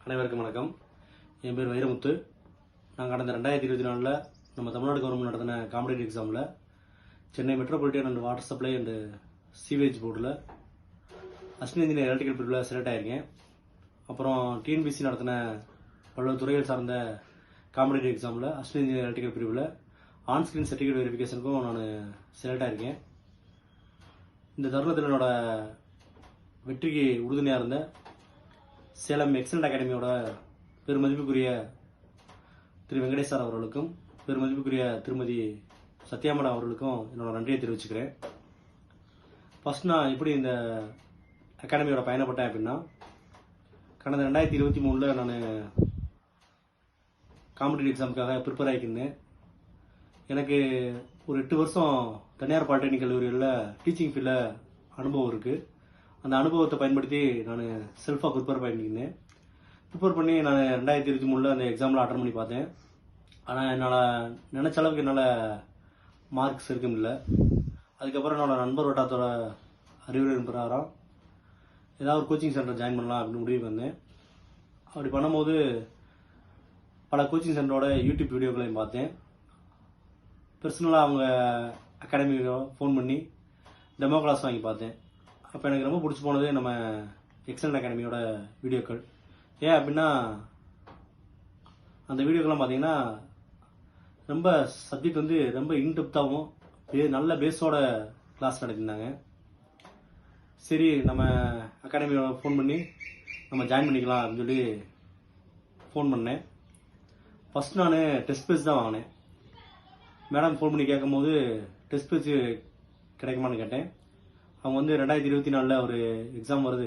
அனைவருக்கும் வணக்கம். என் பேர் வைரமுத்து. நான் கடந்த 2024 நம்ம தமிழ்நாடு கவர்மெண்ட் நடத்தின காம்படிட்டிவ் எக்ஸாமில் Chennai metropolitan and water supply and sewage போர்டில் அசிஸ்டன்ட் இன்ஜினியர் எலக்ட்ரிக்கல் பிரிவில் செலக்ட் ஆகியிருக்கேன். அப்புறம் டிஎன்பிசி நடத்தின பல்வேறு துறைகள் சார்ந்த காம்படிட்டிவ் எக்ஸாமில் அசிஸ்டன்ட் இன்ஜினியர் எலக்ட்ரிக்கல் பிரிவில் ஆன் ஸ்கிரீன் சர்டிஃபிகேட் வெரிஃபிகேஷனுக்கும் நான் செலக்ட் ஆகியிருக்கேன். இந்த தருணத்தில் என்னோட வெற்றிக்கு உறுதுணையாக இருந்த சேலம் எக்ஸலண்ட் அகாடமியோட பெருமதிப்புக்குரிய திரு வெங்கடேஷ் சார் அவர்களுக்கும் பெருமதிப்புக்குரிய திருமதி சத்யா மேடம் அவர்களுக்கும் என்னோட நன்றியை தெரிவிச்சுக்கிறேன். ஃபர்ஸ்ட் நான் எப்படி இந்த அகாடமியோட பயணப்பட்டேன் அப்படின்னா, கடந்த 2023 நான் காம்படிட்டிவ் எக்ஸாமுக்காக ப்ரிப்பேர் ஆகியிருந்தேன். எனக்கு ஒரு 8 வருஷம் தனியார் பாலிடெக்னிக் கல்லூரியில் டீச்சிங் ஃபீல்டில் அனுபவம் இருக்குது. அந்த அனுபவத்தை பயன்படுத்தி நான் செல்ஃபாக ப்ரிப்பேர் பண்ணியிருந்தேன். ப்ரிப்பேர் பண்ணி நான் 2023 அந்த எக்ஸாமில் அட்டன் பண்ணி பார்த்தேன். ஆனால் என்னால் நினச்ச அளவுக்கு என்னால் மார்க்ஸ் எடுக்க முடியல. அதுக்கப்புறம் என்னோடய நண்பர் வட்டாரத்தோட அறிவுரையின் பிரகாரம் ஏதாவது ஒரு கோச்சிங் சென்டர் ஜாயின் பண்ணலாம் அப்படின்னு முடிவு பண்ணேன். அப்படி பண்ணும்போது பல கோச்சிங் சென்டரோட யூடியூப் வீடியோக்களையும் பார்த்தேன். பர்சனலாக அவங்க அகாடமிக்கு ஃபோன் பண்ணி டெமோ கிளாஸ் வாங்கி பார்த்தேன். அப்போ எனக்கு ரொம்ப பிடிச்சி போனது நம்ம எக்ஸலண்ட் அகாடமியோட வீடியோக்கள். ஏன் அப்படின்னா, அந்த வீடியோக்கெல்லாம் பார்த்தீங்கன்னா ரொம்ப சப்ஜெக்ட் வந்து ரொம்ப இன்டெப்த்தாகவும் நல்ல பேஸோட கிளாஸ் நடத்திருந்தாங்க. சரி, நம்ம அகாடமியோட ஃபோன் பண்ணி நம்ம ஜாயின் பண்ணிக்கலாம் அப்படின்னு சொல்லி ஃபோன் பண்ணேன். ஃபஸ்ட் நான் டெஸ்ட் பேஜ் தான் வாங்கினேன். மேடம் ஃபோன் பண்ணி கேட்கும்போது டெஸ்ட் பேஜ் கிடைக்குமான்னு கேட்டேன். அவங்க வந்து 2024 ஒரு எக்ஸாம் வருது,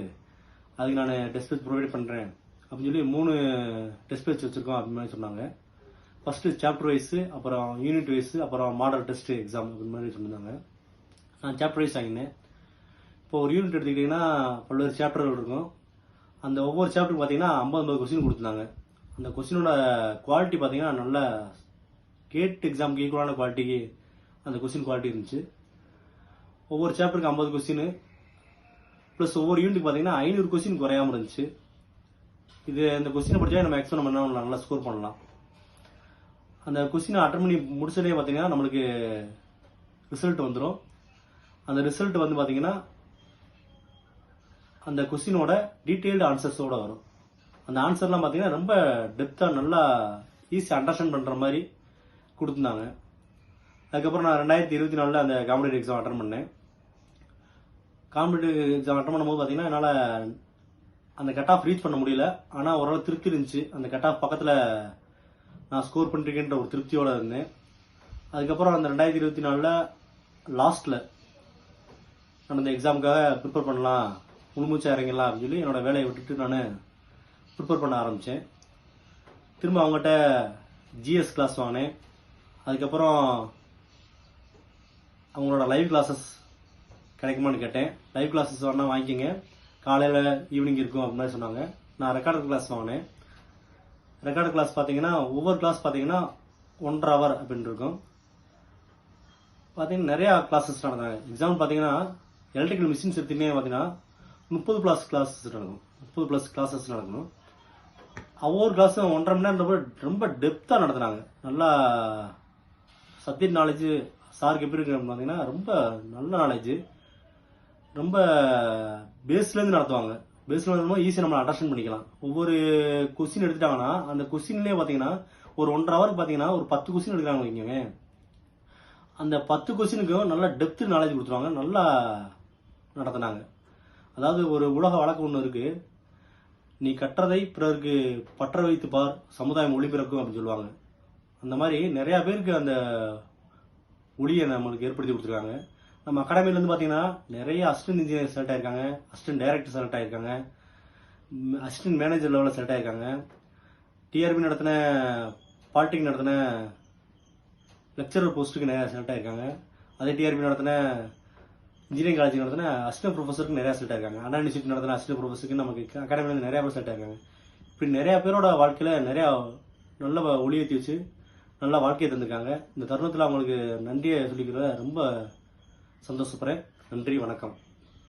அதுக்கு நான் டெஸ்ட் பேஜ் ப்ரொவைட் பண்ணுறேன் அப்படின்னு சொல்லி 3 டெஸ்ட் பேஜ் வச்சுருக்கோம் அப்படின்னு மாதிரி சொன்னாங்க. ஃபஸ்ட்டு சாப்டர் வைஸு, அப்புறம் யூனிட் வைஸு, அப்புறம் மாடல் டெஸ்ட் எக்ஸாம் அப்படின்னு மாதிரி சொன்னாங்க. நான் சாப்டர் வைஸ் வாங்கினேன். இப்போ ஒரு யூனிட் எடுத்துக்கிட்டிங்கன்னா பல்வேறு சாப்டர்கள் இருக்கும். அந்த ஒவ்வொரு சாப்டருக்கு பார்த்தீங்கன்னா 50 கொஸ்டின் கொடுத்துருந்தாங்க. அந்த கொஸ்டினோட குவாலிட்டி பார்த்தீங்கன்னா நல்ல கேட் எக்ஸாமுக்கு ஈக்குவலான குவாலிட்டிக்கு அந்த கொஸ்டின் குவாலிட்டி இருந்துச்சு. ஒவ்வொரு சாப்டருக்கு 50 கொஸ்டின் ப்ளஸ் ஒவ்வொரு யூனிட்டுக்கு பார்த்தீங்கன்னா 500 கொஸ்டின் குறையாமல் இருந்துச்சு. இந்த கொஸ்டினை படித்தா நம்ம மேக்ஸிமம் நம்ம என்ன நல்லா ஸ்கோர் பண்ணலாம். அந்த கொஸ்டினை அட்டன் பண்ணி முடிச்சதே பார்த்தீங்கன்னா நம்மளுக்கு ரிசல்ட் வந்துடும். அந்த ரிசல்ட் வந்து பார்த்தீங்கன்னா அந்த கொஸ்டினோட டீட்டெயில்டு ஆன்சர்ஸோட வரும். அந்த ஆன்சர்லாம் பார்த்தீங்கன்னா ரொம்ப டெப்த்தாக நல்லா ஈஸியாக அண்டர்ஸ்டாண்ட் பண்ணுற மாதிரி கொடுத்துருந்தாங்க. அதுக்கப்புறம் நான் 2024 அந்த காம்படிட்டிவ் எக்ஸாம் அட்டன் பண்ணேன். காம்படிட்டிவ் எக்ஸாம் அட்டன் பண்ணும்போது பார்த்தீங்கன்னா என்னால் அந்த கட் ஆஃப் ரீச் பண்ண முடியல. ஆனால் ஓரளவு திருப்தி இருந்துச்சு. அந்த கட் ஆஃப் பக்கத்தில் நான் ஸ்கோர் பண்ணிருக்கேன்ற ஒரு திருப்தியோடு இருந்தேன். அதுக்கப்புறம் அந்த 2024 லாஸ்ட்டில் நான் அந்த எக்ஸாமுக்காக ப்ரிப்பேர் பண்ணலாம், முழுமூச்சா இறங்கிடலாம் அப்படின்னு சொல்லி என்னோடய வேலையை விட்டுட்டு நான் ப்ரிப்பேர் பண்ண ஆரம்பித்தேன். திரும்ப அவங்ககிட்ட ஜிஎஸ் கிளாஸ் வாங்கினேன். அதுக்கப்புறம் அவங்களோட லைவ் கிளாஸஸ் கிடைக்குமான்னு கேட்டேன். லைவ் கிளாஸஸ் வேணால் வாங்கிக்கோங்க, காலையில் ஈவினிங் இருக்கும் அப்படின்னு மாதிரி சொன்னாங்க. நான் ரெக்கார்டர் கிளாஸ் வாங்கினேன். ரெக்கார்டர் கிளாஸ் பார்த்தீங்கன்னா ஒவ்வொரு கிளாஸ் பார்த்தீங்கன்னா 1.5 hour அப்படின்னு இருக்கும். பார்த்தீங்கன்னா நிறையா கிளாஸஸ் நடந்தாங்க. எக்ஸாம் பார்த்தீங்கன்னா எலக்ட்ரிக்கல் மிஷின்ஸ் எடுத்துகிட்டே பார்த்தீங்கன்னா 30+ கிளாஸஸ் நடக்கும். 30+ கிளாஸஸ் நடக்கணும். ஒவ்வொரு கிளாஸும் 1.5 மணி நேரம் ரொம்ப டெப்த்தாக நடத்துனாங்க. நல்லா சப்ஜெக்ட் நாலேஜ் சாருக்கு எப்படி இருக்கு பார்த்தீங்கன்னா ரொம்ப நல்ல நாலேஜ், ரொம்ப பேஸ்லேருந்து நடத்துவாங்க. பேஸ்ல நடத்தும் ஈஸியாக நம்ம அண்டர்ஸ்டாண்ட் பண்ணிக்கலாம். ஒவ்வொரு கொஸ்டின் எடுத்துட்டாங்கன்னா அந்த கொஸ்டின்லேயே பார்த்தீங்கன்னா ஒரு 1.5 hour பார்த்தீங்கன்னா ஒரு 10 கொஸ்டின் எடுக்கிறாங்க வைக்கோங்க. அந்த 10 கொஸ்டினுக்கும் நல்லா டெப்த் நாலேஜ் கொடுத்துருவாங்க, நல்லா நடத்தினாங்க. அதாவது ஒரு உலக வழக்கு ஒன்று இருக்குது, நீ கற்றதை பிறருக்கு பற்ற வைத்து பார், சமுதாயம் ஒளி பிறக்கும் அப்படின்னு சொல்லுவாங்க. அந்த மாதிரி நிறையா பேருக்கு அந்த ஒளியை நம்மளுக்கு ஏற்படுத்தி கொடுத்துருக்காங்க. நம்ம அகாடமிலேருந்து பார்த்தீங்கன்னா நிறைய அசிஸ்டன்ட் இன்ஜினியர் செலக்ட் ஆகிருக்காங்க, அசிஸ்டன்ட் டைரக்டர் செலக்ட் ஆகிருக்காங்க, அசிஸ்டன்ட் மேனேஜர் லெவலில் செலக்ட் ஆகிருக்காங்க, டிஆர்பி நடத்தின பாலிடெக்னிக் நடத்தின லெக்சரர் போஸ்ட்டுக்கு நிறையா செலக்ட் ஆகிருக்காங்க. அதே டிஆர்பி நடத்தின இன்ஜினியரிங் காலேஜ் நடத்தின அசிஸ்டன்ட் ப்ரொஃபஸருக்கு நிறையா செலக்ட் ஆகிருக்காங்க. அண்ணா யூனிவர்சிட்டி நடத்தின அசிஸ்டன்ட் ப்ரொஃபஸருக்கு நமக்கு அகாடமிலேருந்து நிறையா பேர் செலக்ட் ஆகிருக்காங்க. இப்படி நிறையா பேரோட வாழ்க்கையில் நிறையா நல்ல ஒளியேற்றி வச்சு நல்லா வாழ்க்கையை தந்திருக்காங்க. இந்த தருணத்தில் அவங்களுக்கு நன்றியை சொல்லிக்கிறத ரொம்ப சந்தோஷப்படுறேன். நன்றி, வணக்கம்.